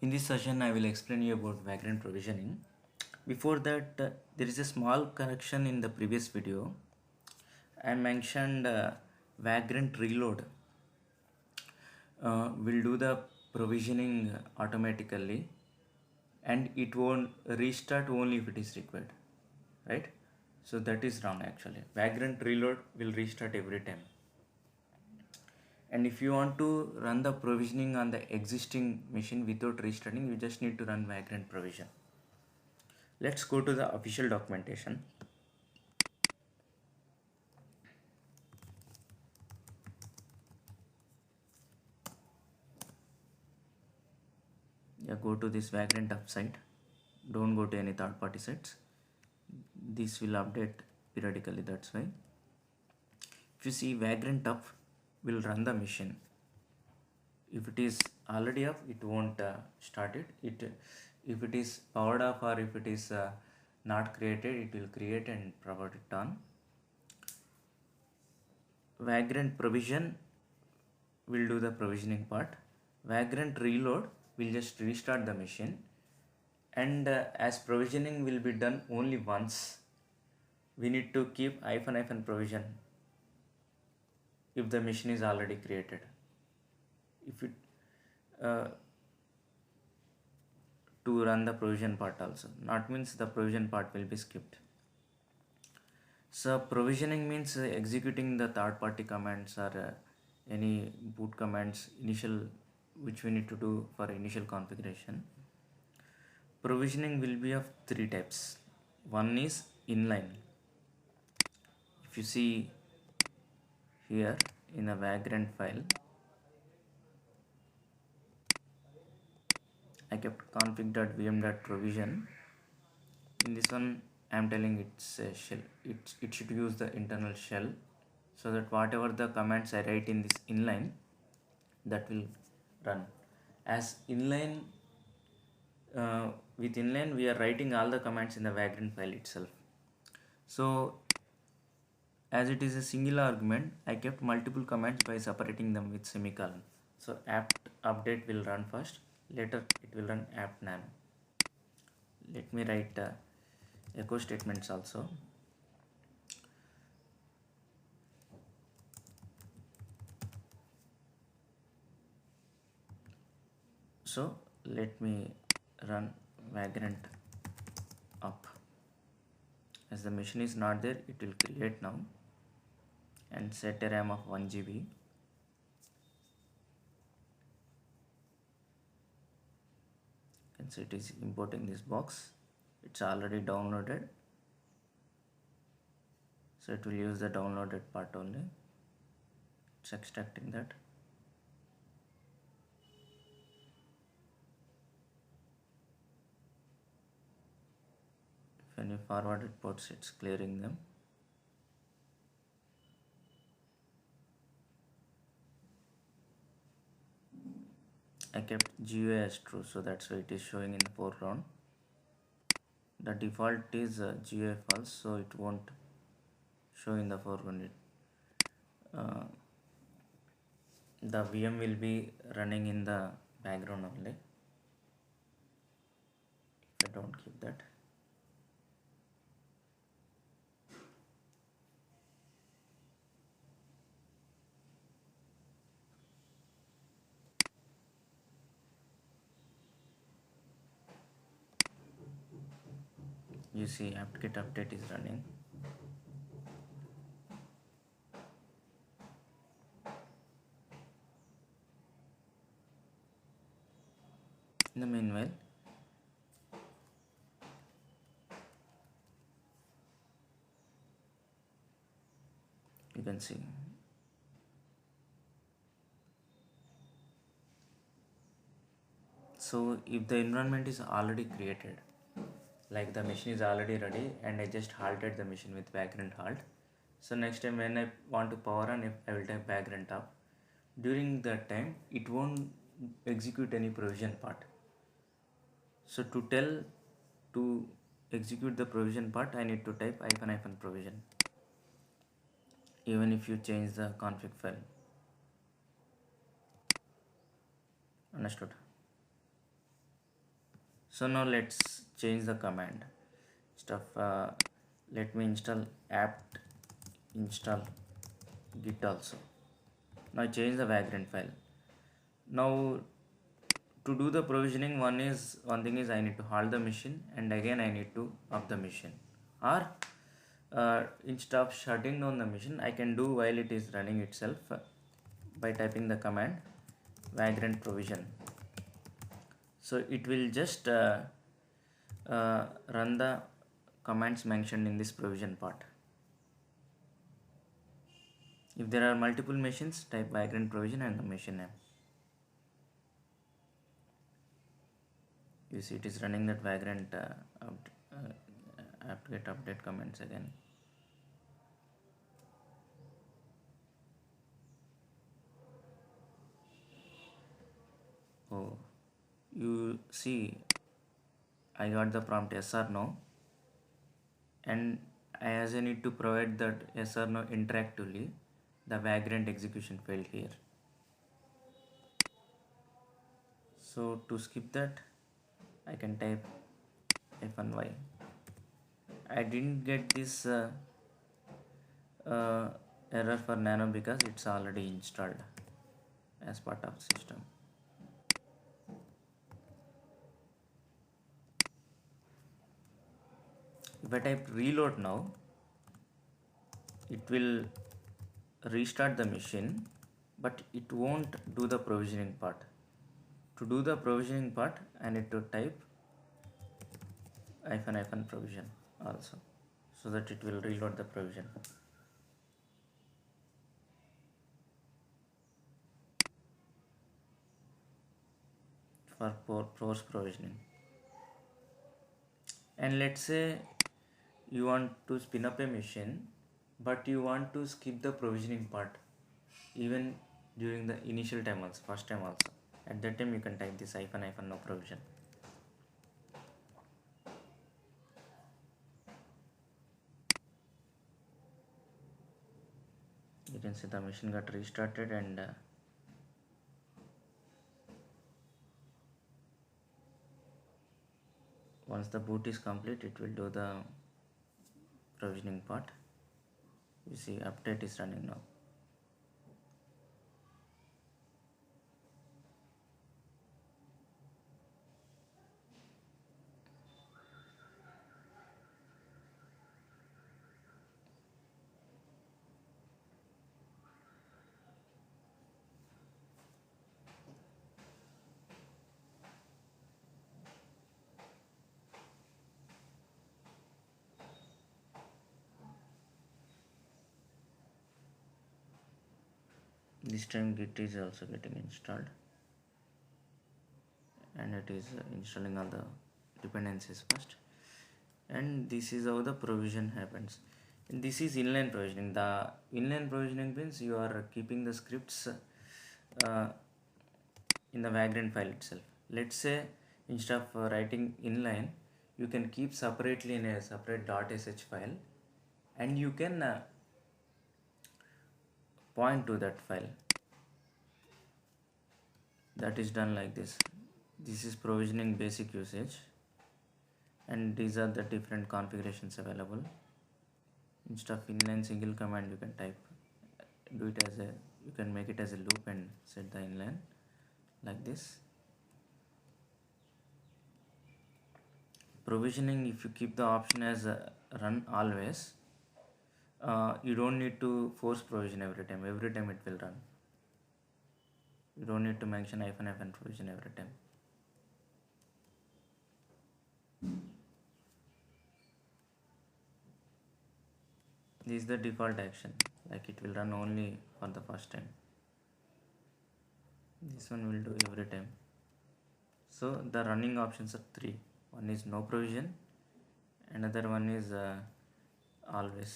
In this session, I will explain you about Vagrant provisioning. Before that, there is a small correction in the previous video. I mentioned Vagrant reload will do the provisioning automatically, and it won't restart only if it is required, right? So that is wrong actually. Vagrant reload will restart every time. And if you want to run the provisioning on the existing machine without restarting, you just need to run Vagrant provision. Let's go to the official documentation. Yeah, go to this Vagrant Up site. Don't go to any third-party sites. This will update periodically, that's why. If you see Vagrant Up will run the machine. If it is already up, it won't start it. If it is powered off or if it is not created, it will create and provide it on. Vagrant provision will do the provisioning part. Vagrant reload will just restart the machine, and as provisioning will be done only once, we need to keep -- provision if the machine is already created. If it to run the provision part also, not means the provision part will be skipped. So provisioning means executing the third-party commands or any boot commands initial, which we need to do for initial configuration. Provisioning will be of three types. One is inline. If you see here in a Vagrant file, I kept config.vm.provision. In this one, I am telling it's a shell. It should use the internal shell, so that whatever the commands I write in this inline, that will run. As inline, with inline we are writing all the commands in the Vagrant file itself. So as it is a single argument, I kept multiple commands by separating them with semicolon. So apt update will run first, later it will run apt nano. Let me write echo statements also. So let me run Vagrant up. As the machine is not there, it will create now and set a RAM of 1 GB. And so it is importing this box. It's already downloaded, so it will use the downloaded part only. It's extracting that. If any forwarded ports, it's clearing them. I kept GUI as true, so that's why it is showing in the foreground. The default is GUI false, so it won't show in the foreground. The VM will be running in the background only. If I don't keep that. You see apt-get update is running. In the meanwhile, you can see so if the environment is already created, like the machine is already ready and I just halted the machine with Vagrant halt, so next time when I want to power on, I will type Vagrant up. During that time it won't execute any provision part. So to execute the provision part, I need to type -- provision, even if you change the config file. Understood? So now let's change the command stuff. Let me install apt install git also. Now I change the vagrant file. Now to do the provisioning, one thing is I need to halt the machine, and again I need to up the machine, or instead of shutting down the machine, I can do while it is running itself by typing the command vagrant provision. So it will just run the commands mentioned in this provision part. If there are multiple machines, type vagrant provision and the machine name. You see it is running that vagrant apt-get update commands again. Oh, you see I got the prompt yes or no, and as I need to provide that yes or no interactively, the vagrant execution failed here. So to skip that, I can type -y. I didn't get this error for Nano because it's already installed as part of the system. If I type reload now, it will restart the machine, but it won't do the provisioning part. To do the provisioning part, I need to type -- provision also, so that it will reload the provision. For post provisioning. And let's say you want to spin up a machine, but you want to skip the provisioning part even during the initial time also, first time also. At that time you can type this - no provision. You can see the machine got restarted, and once the boot is complete, it will do the provisioning part. You see update is running now. This time Git is also getting installed, and it is installing all the dependencies first. And this is how the provision happens. And this is inline provisioning. The inline provisioning means you are keeping the scripts in the vagrant file itself. Let's say instead of writing inline, you can keep separately in a separate .sh file, and you can point to that file. That is done like this. This is provisioning basic usage, and these are the different configurations available. Instead of inline single command, you can type, do it as a, you can make it as a loop and set the inline like this. Provisioning, if you keep the option as run always, you don't need to force provision every time it will run. You don't need to mention -- provision every time. This is the default action, like it will run only for the first time. This one will do every time. So the running options are 3. One is no provision, another one is always.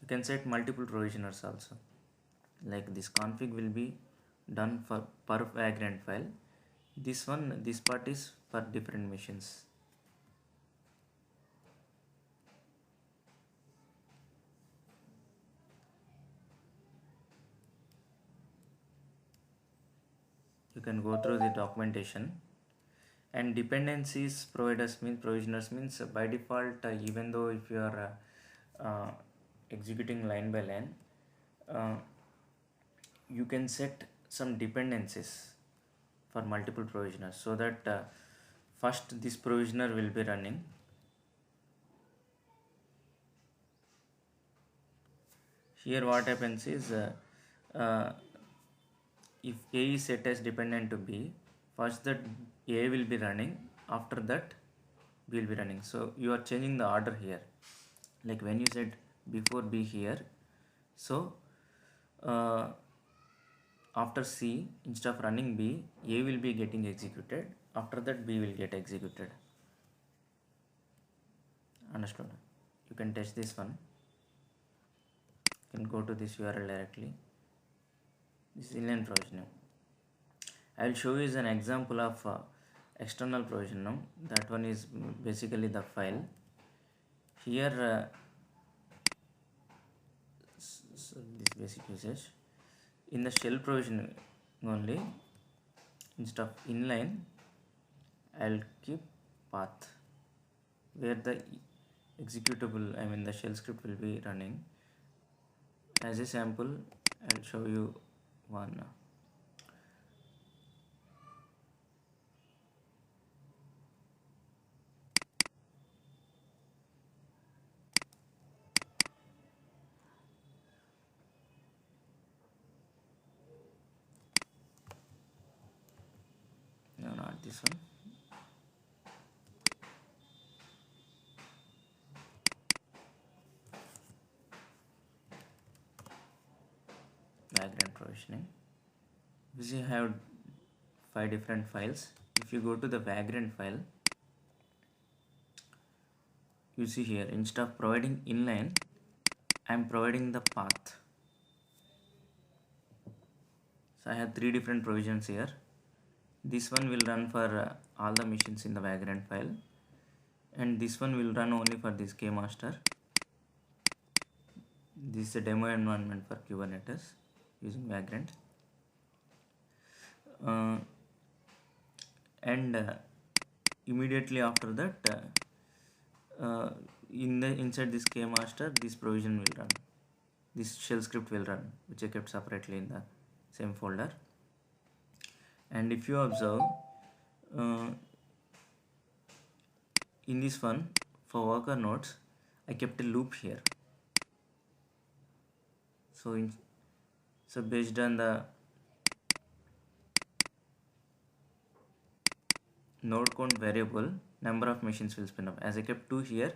You can set multiple provisioners also, like this config will be done for per vagrant file. This part is for different machines. You can go through the documentation. And dependencies provisioners means by default, even though if you are executing line by line, uh, you can set some dependencies for multiple provisioners, so that first this provisioner will be running. Here what happens is, uh, if A is set as dependent to B, first that A will be running, after that B will be running. So you are changing the order here. Like when you said before B here, so uh, after C, instead of running B, A will be getting executed, after that B will get executed. Understood? You can test this one. You can go to this URL directly. This is inline provisioning. I will show you as an example of external provision now. That one is basically the file. Here, this basic usage. In the shell provision only, instead of inline, I'll keep path, where the executable, the shell script will be running. As a sample, I'll show you one. No, not this one. Vagrant provisioning. We have 5 different files. If you go to the Vagrant file, you see here, instead of providing inline, I am providing the path. So I have 3 different provisions here. This one will run for all the machines in the Vagrant file, and this one will run only for this KMaster. This is a demo environment for Kubernetes using Vagrant. And immediately after that, inside this KMaster, this provision will run. This shell script will run, which I kept separately in the same folder. And if you observe, in this one, for worker nodes, I kept a loop here. So based on the node count variable, number of machines will spin up. As I kept 2 here,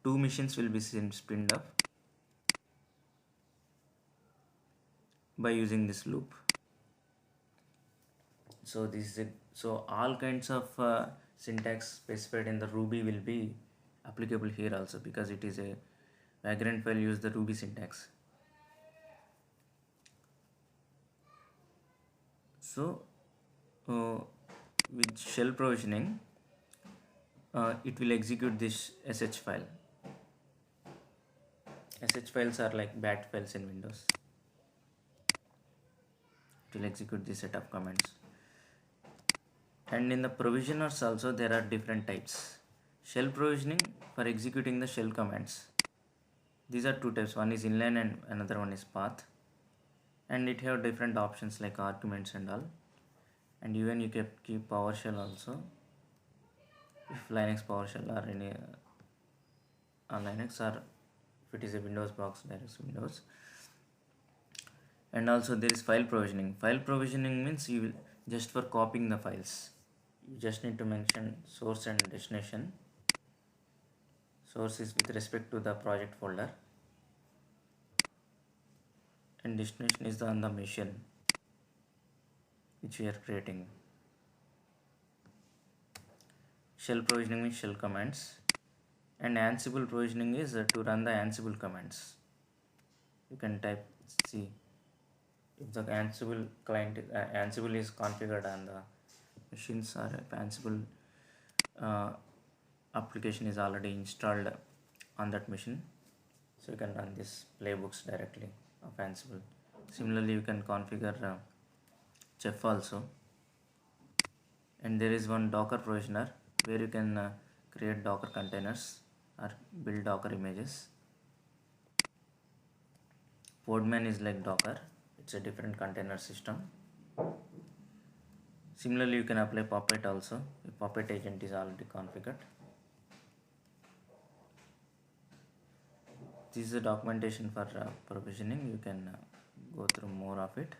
2 machines will be spinned up by using this loop. So so all kinds of syntax specified in the Ruby will be applicable here also, because it is a Vagrant file use the Ruby syntax. So with shell provisioning, it will execute this sh file. Sh files are like bat files in Windows. It will execute this set of commands. And in the provisioners also, there are different types. Shell provisioning for executing the shell commands. These are 2 types. One is inline and another one is path. And it have different options like arguments and all. And even you can keep PowerShell also. If Linux PowerShell or any on Linux, or if it is a Windows box, there is Windows. And also there is file provisioning. File provisioning means you will just for copying the files. You just need to mention source and destination. Source is with respect to the project folder, and destination is on the machine which we are creating. Shell provisioning means shell commands, and Ansible provisioning is to run the Ansible commands. You can type C if the Ansible client Ansible is configured on the machines, or if Ansible application is already installed on that machine, so you can run this playbooks directly of Ansible. Similarly, you can configure Chef also, And there is one Docker provisioner where you can create Docker containers or build Docker images. Podman is like Docker, it's a different container system. Similarly, you can apply Puppet also. The Puppet agent is already configured. This is the documentation for provisioning. You can go through more of it.